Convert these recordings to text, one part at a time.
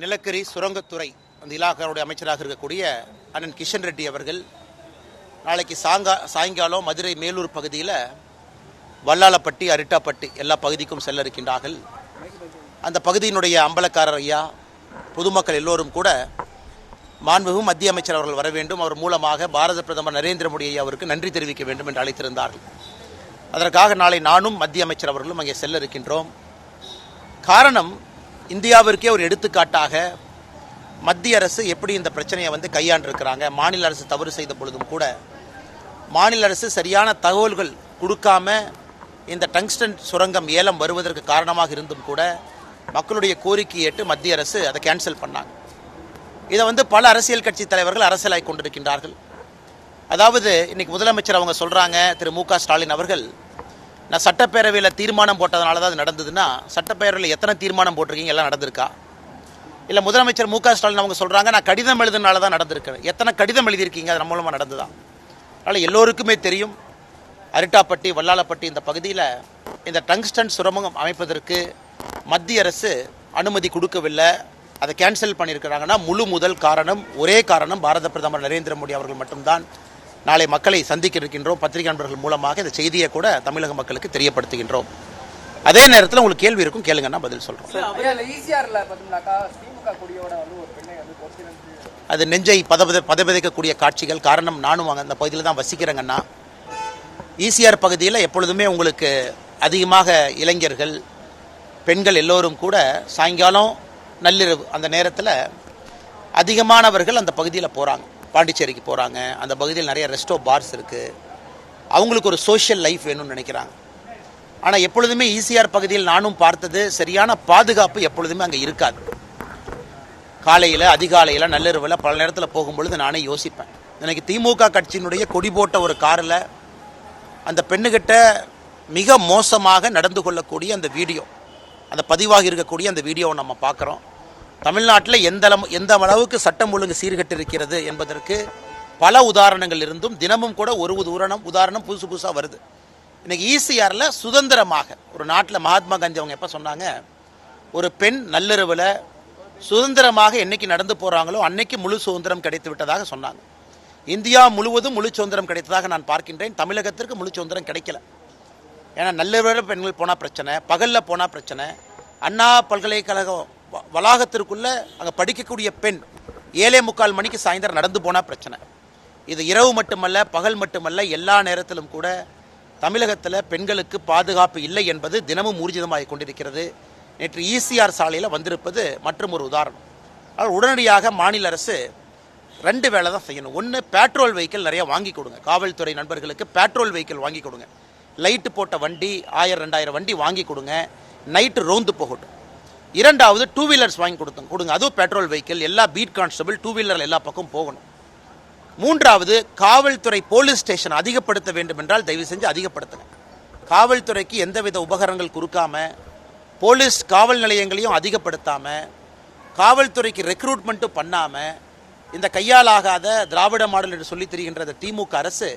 நிலக்கரி சுரங்கத்துறை அந்த இலாக்காவுடைய அமைச்சராக இருக்கக்கூடிய அண்ணன் கிஷன் ரெட்டி அவர்கள் நாளைக்கு சாயங்காலம் மதுரை மேலூர் பகுதியில் வல்லாளப்பட்டி அரிட்டாப்பட்டி எல்லா பகுதிக்கும் செல்ல இருக்கின்றார்கள். அந்த பகுதியினுடைய அம்பலக்காரர் ஐயா பொதுமக்கள் எல்லோரும் கூட மாண்புமிகு மத்திய அமைச்சர் அவர்கள் வர வேண்டும், அவர் மூலமாக பாரத பிரதமர் நரேந்திர மோடி ஐயா அவருக்கு நன்றி தெரிவிக்க வேண்டும் என்று அழைத்திருந்தார்கள். அதற்காக நாளை நானும் மத்திய அமைச்சர் அவர்களும் அங்கே செல்ல இருக்கின்றோம். காரணம், இந்தியாவிற்கே ஒரு எடுத்துக்காட்டாக மத்திய அரசு எப்படி இந்த பிரச்சனையை கையாண்டிருக்கிறாங்க. மாநில அரசு தவறு செய்த பொழுதும் கூட மாநில அரசு சரியான தகவல்கள் கொடுக்காம இந்த டங்ஸ்டன் சுரங்கம் ஏலம் வருவதற்கு காரணமாக இருந்தும் கூட மக்களுடைய கோரிக்கை ஏற்று மத்திய அரசு அதை கேன்சல் பண்ணாங்க. இதை பல அரசியல் கட்சி தலைவர்கள் அரசியலாய் கொண்டிருக்கின்றார்கள். அதாவது இன்னைக்கு முதலமைச்சர் அவங்க சொல்றாங்க, திரு மு க ஸ்டாலின் அவர்கள், நான் சட்டப்பேரவையில் தீர்மானம் போட்டதுனால தான் அது நடந்ததுன்னா சட்டப்பேரவையில் எத்தனை தீர்மானம் போட்டிருக்கீங்க, எல்லாம் நடந்திருக்கா? இல்லை முதலமைச்சர் மு க ஸ்டாலின் அவங்க சொல்கிறாங்க, நான் கடிதம் எழுதுனால தான் நடந்திருக்கேன், எத்தனை கடிதம் எழுதியிருக்கீங்க, அது நம்ம மூலமாக நடந்துதான்? அதனால் எல்லோருக்குமே தெரியும், அரிட்டாப்பட்டி வல்லாளப்பட்டி இந்த பகுதியில் இந்த டங்ஸ்டன் சுரங்கம் அமைப்பதற்கு மத்திய அரசு அனுமதி கொடுக்கவில்லை, அதை கேன்சல் பண்ணியிருக்கிறாங்கன்னா முழு முதல் காரணம், ஒரே காரணம் பாரத பிரதமர் நரேந்திர மோடி அவர்கள் மட்டும்தான். நாளை மக்களை சந்திக்க இருக்கின்றோம். பத்திரிகை நண்பர்கள் மூலமாக இந்த செய்தியை கூட தமிழக மக்களுக்கு தெரியப்படுத்துகின்றோம். அதே நேரத்தில் உங்களுக்கு கேள்வி இருக்கும், கேளுங்கன்னா பதில் சொல்றோம். அது நெஞ்சை பதவிதைக்கக்கூடிய காட்சிகள். காரணம், நானும் அந்த பகுதியில் தான் வசிக்கிறேங்கன்னா. ஈசிஆர் பகுதியில் எப்பொழுதுமே உங்களுக்கு அதிகமாக இளைஞர்கள் பெண்கள் எல்லோரும் கூட சாயங்காலம் நள்ளிரவு அந்த நேரத்தில் அதிகமானவர்கள் அந்த பகுதியில் போகிறாங்க. பாண்டிச்சேரிக்கு போகிறாங்க. அந்த பகுதியில் நிறைய ரெஸ்டோ பார்ஸ் இருக்குது. அவங்களுக்கு ஒரு சோஷியல் லைஃப் வேணும்னு நினைக்கிறாங்க. ஆனால் எப்பொழுதுமே ஈசிஆர் பகுதியில் நானும் பார்த்தது, சரியான பாதுகாப்பு எப்பொழுதுமே அங்கே இருக்காது. காலையில் அதிகாலையில் நள்ளிரவில் பல நேரத்தில் போகும்பொழுது நானே யோசிப்பேன், எனக்கு திமுக கட்சியினுடைய கொடி போட்ட ஒரு காரில் அந்த பெண்ணுகிட்ட மிக மோசமாக நடந்து கொள்ளக்கூடிய அந்த வீடியோ, அந்த பதிவாக இருக்கக்கூடிய அந்த வீடியோவை நம்ம பார்க்குறோம். தமிழ்நாட்டில் எந்த அளவுக்கு சட்டம் ஒழுங்கு சீர்கட்டு இருக்கிறது என்பதற்கு பல உதாரணங்கள் இருந்தும் தினமும் கூட ஒரு உதாரணம் புதுசாக வருது. இன்னைக்கு ஈசிஆரில் சுதந்திரமாக ஒரு நாட்டில் மகாத்மா காந்தி அவங்க எப்போ சொன்னாங்க, ஒரு பெண் நள்ளிரவில் சுதந்திரமாக என்னைக்கு நடந்து போகிறாங்களோ அன்னைக்கு முழு சுதந்திரம் கிடைத்து விட்டதாக சொன்னாங்க. இந்தியா முழுவதும் முழு சுதந்திரம் கிடைத்ததாக நான் பார்க்கின்றேன். தமிழகத்திற்கு முழு சுதந்திரம் கிடைக்கல. ஏன்னா நள்ளிரவில் பெண்கள் போனால் பிரச்சனை, பகலில் போனால் பிரச்சனை. அண்ணா பல்கலைக்கழகம் வளாகத்திற்குள்ளே அங்கே படிக்கக்கூடிய பெண் 7:45 மணிக்கு சாயந்தரம் நடந்து போனால் பிரச்சனை. இது இரவு மட்டுமல்ல, பகல் மட்டுமல்ல, எல்லா நேரத்திலும் கூட தமிழகத்தில் பெண்களுக்கு பாதுகாப்பு இல்லை என்பது தினமும் ஊர்ஜிதமாக கொண்டிருக்கிறது. நேற்று ஈசிஆர் சாலையில் வந்திருப்பது மற்றும் ஒரு உதாரணம். ஆனால் உடனடியாக மாநில அரசு 2 வேலை தான் செய்யணும். ஒன்று, பெட்ரோல் வெஹிக்கிள் நிறைய வாங்கி கொடுங்க. காவல்துறை நண்பர்களுக்கு பெட்ரோல் வெஹிக்கிள் வாங்கி கொடுங்க. லைட்டு போட்ட வண்டி 1000-2000 வண்டி வாங்கி கொடுங்க, நைட்டு ரோந்து போகட்டும். 2வது, 2 வீலர்ஸ் வாங்கி கொடுங்க. அதுவும் பெட்ரோல் வெஹிக்கிள், எல்லா பீட் கான்ஸ்டபிள் 2 வீலர் எல்லா பக்கம் போகணும். 3வது, காவல்துறை போலீஸ் ஸ்டேஷன் அதிகப்படுத்த வேண்டும் என்றால் தயவு செஞ்சு அதிகப்படுத்துங்க. காவல்துறைக்கு எந்தவித உபகரணங்கள் கொடுக்காம, போலீஸ் காவல் நிலையங்களையும் அதிகப்படுத்தாம, காவல்துறைக்கு ரெக்ரூட்மெண்ட்டும் பண்ணாம, இந்த கையாலாகாத திராவிட மாடல் என்று சொல்லி தெரிகின்ற திமுக அரசு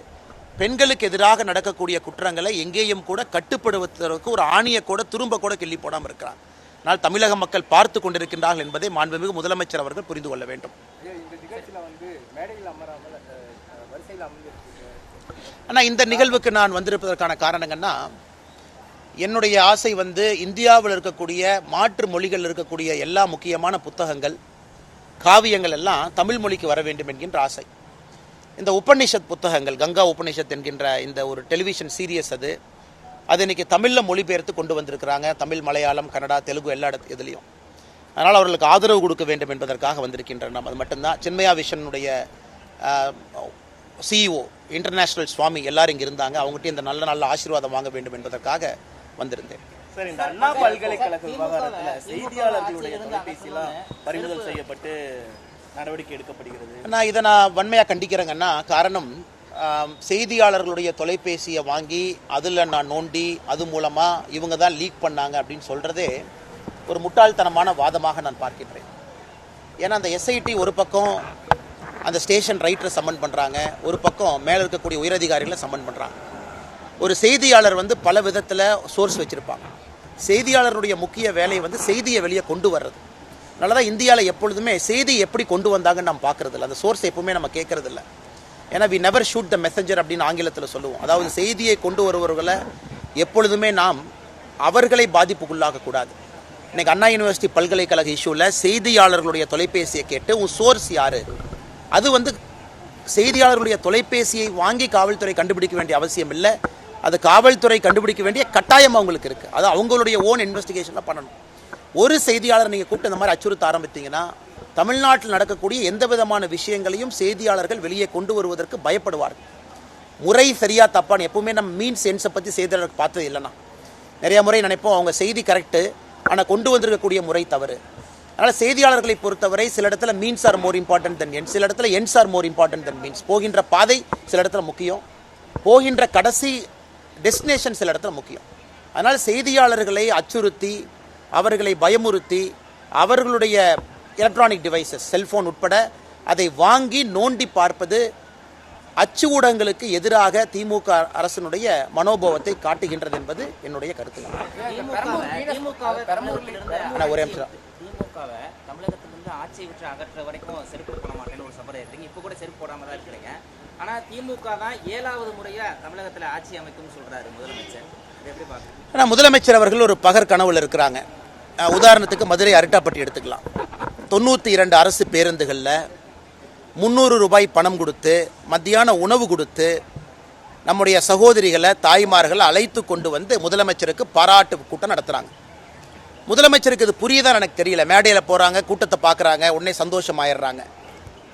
பெண்களுக்கு எதிராக நடக்கக்கூடிய குற்றங்களை எங்கேயும் கூட கட்டுப்படுவதற்கு ஒரு ஆணியை கூட துரும்ப கூட கிள்ளி போடாமல் இருக்கிறாங்க. ஆனால் தமிழக மக்கள் பார்த்து கொண்டிருக்கின்றார்கள் என்பதை மாண்புமிகு முதலமைச்சர் அவர்கள் புரிந்து கொள்ள வேண்டும். ஆனால் இந்த நிகழ்வுக்கு நான் வந்திருப்பதற்கான காரணங்கன்னா, என்னுடைய ஆசை இந்தியாவில் இருக்கக்கூடிய மாற்று மொழிகள் இருக்கக்கூடிய எல்லா முக்கியமான புத்தகங்கள், காவியங்கள் எல்லாம் தமிழ் மொழிக்கு வர வேண்டும் என்கின்ற ஆசை. இந்த உபநிஷத் புத்தகங்கள், கங்கா உபநிஷத் என்கின்ற இந்த ஒரு டெலிவிஷன் சீரியஸ் அது இன்னைக்கு தமிழில் மொழிபெயர்த்து கொண்டு வந்திருக்கிறாங்க. தமிழ், மலையாளம், கன்னடா, தெலுங்கு எல்லா இதுலேயும். அதனால் அவர்களுக்கு ஆதரவு கொடுக்க வேண்டும் என்பதற்காக வந்திருக்கின்றன. அது மட்டும்தான். சின்மயா விஷனுடைய சிஇஓ இன்டர்நேஷனல் சுவாமி எல்லாரும் இங்கே இருந்தாங்க. அவங்ககிட்ட இந்த நல்ல ஆசீர்வாதம் வாங்க வேண்டும் என்பதற்காக வந்திருந்தேன். சார், இந்த அண்ணா பல்கலைக்கழக விவகாரத்தில் செய்தியாளர்களுடைய தொலைபேசியெல்லாம் பறிமுதல் செய்யப்பட்டு நடவடிக்கை எடுக்கப்படுகிறது. இதை வன்மையாக கண்டிக்கிறேங்கன்னா, காரணம், செய்தியாளர்களுடைய தொலைபேசியை வாங்கி அதில் நான் நோண்டி அது மூலமாக இவங்க தான் லீக் பண்ணாங்க அப்படின்னு சொல்கிறதே ஒரு முட்டாள்தனமான வாதமாக நான் பார்க்கின்றேன். ஏன்னா அந்த எஸ்ஐடி ஒரு பக்கம் அந்த ஸ்டேஷன் ரைட்டரை சம்மன் பண்ணுறாங்க, ஒரு பக்கம் மேலே இருக்கக்கூடிய உயரதிகாரிகளை சம்மன் பண்ணுறாங்க. ஒரு செய்தியாளர் பல விதத்தில் சோர்ஸ் வச்சுருப்பாங்க. செய்தியாளருடைய முக்கிய வேலை செய்தியை வெளியே கொண்டு வர்றது. அதனால தான் இந்தியாவில் எப்பொழுதுமே செய்தி எப்படி கொண்டு வந்தாங்கன்னு நம்ம பார்க்கறதில்ல, அந்த சோர்ஸ் எப்பவுமே நம்ம கேட்கறதில்ல. ஏன்னா we never shoot the messenger அப்படின்னு ஆங்கிலத்தில் சொல்லுவோம். அதாவது செய்தியை கொண்டு வருபவர்களை எப்பொழுதுமே நாம் அவர்களை பாதிப்புக்குள்ளாகக்கூடாது. இன்னைக்கு அண்ணா யூனிவர்சிட்டி பல்கலைக்கழக இஷ்யூவில் செய்தியாளர்களுடைய தொலைபேசியை கேட்டு உன் சோர்ஸ் யாரு, அது செய்தியாளர்களுடைய தொலைபேசியை வாங்கி காவல்துறை கண்டுபிடிக்க வேண்டிய அவசியம் இல்லை. அது காவல்துறை கண்டுபிடிக்க வேண்டிய கட்டாயம் அவங்களுக்கு இருக்குது. அது அவங்களுடைய ஓன் இன்வெஸ்டிகேஷனில் பண்ணணும். ஒரு செய்தியாளர் நீங்கள் கூப்பிட்டு இந்த மாதிரி அச்சுறுத்த ஆரம்பித்தீங்கன்னா தமிழ்நாட்டில் நடக்கக்கூடிய எந்த விதமான விஷயங்களையும் செய்தியாளர்கள் வெளியே கொண்டு வருவதற்கு பயப்படுவார்கள். முறை சரியா தப்பான்னு எப்பவுமே நம்ம மீன் சென்ஸை பற்றி செய்தியாளர்கள் பார்த்தது இல்லைன்னா நிறைய முறை நினைப்போம் அவங்க செய்தி கரெக்டு, ஆனால் கொண்டு வந்திருக்கக்கூடிய முறை தவறு. அதனால் செய்தியாளர்களை பொறுத்தவரை சில இடத்துல means R more important then ends, சில இடத்துல ends R more important then means. போகின்ற பாதை சில இடத்துல முக்கியம், போகின்ற கடைசி டெஸ்டினேஷன் சில இடத்துல முக்கியம். அதனால் செய்தியாளர்களை அச்சுறுத்தி அவர்களை பயமுறுத்தி அவர்களுடைய எலக்ட்ரானிக் டிவைசஸ் செல்போன் உட்பட அதை வாங்கி நோண்டி பார்ப்பது அச்சு ஊடகங்களுக்கு எதிராக திமுக அரசினுடைய மனோபாவத்தை காட்டுகின்றது என்பது என்னுடைய கருத்து. ஒரே நிமிஷம். திமுகவை தமிழகத்திலிருந்து ஆட்சியை விட்டு அகற்ற வரைக்கும் செருப்பு போட மாட்டேன்னு ஒரு சபதம் எடுத்தீங்க. இப்போ கூட செருப்பு போடாம தான் இருக்கிறீங்க. ஆனா திமுக தான் 7வது முறையா தமிழகத்தில் ஆட்சி அமைக்கும்னு சொல்றாரு முதலமைச்சர். இதை எப்படி பார்க்குறீங்க? ஆனால் முதலமைச்சர் அவர்கள் ஒரு பகர் கனவுல இருக்கிறாங்க. உதாரணத்துக்கு மதுரை அரிட்டாப்பட்டி எடுத்துக்கலாம். 92 அரசு பேருந்துகளில் 300 ரூபாய் பணம் கொடுத்து மத்தியான உணவு கொடுத்து நம்முடைய சகோதரிகளை தாய்மார்களை அழைத்து கொண்டு வந்து முதலமைச்சருக்கு பாராட்டு கூட்டம் நடத்துகிறாங்க. முதலமைச்சருக்கு இது புரியுதான் எனக்கு தெரியல. மேடையில் போகிறாங்க, கூட்டத்தை பார்க்குறாங்க, உடனே சந்தோஷமாயிடுறாங்க.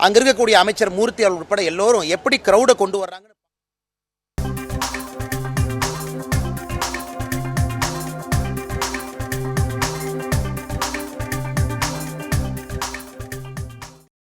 அங்கே இருக்கக்கூடிய அமைச்சர் மூர்த்தி அவர்கள் உட்பட எல்லோரும் எப்படி க்ரௌடை கொண்டு வர்றாங்கன்னு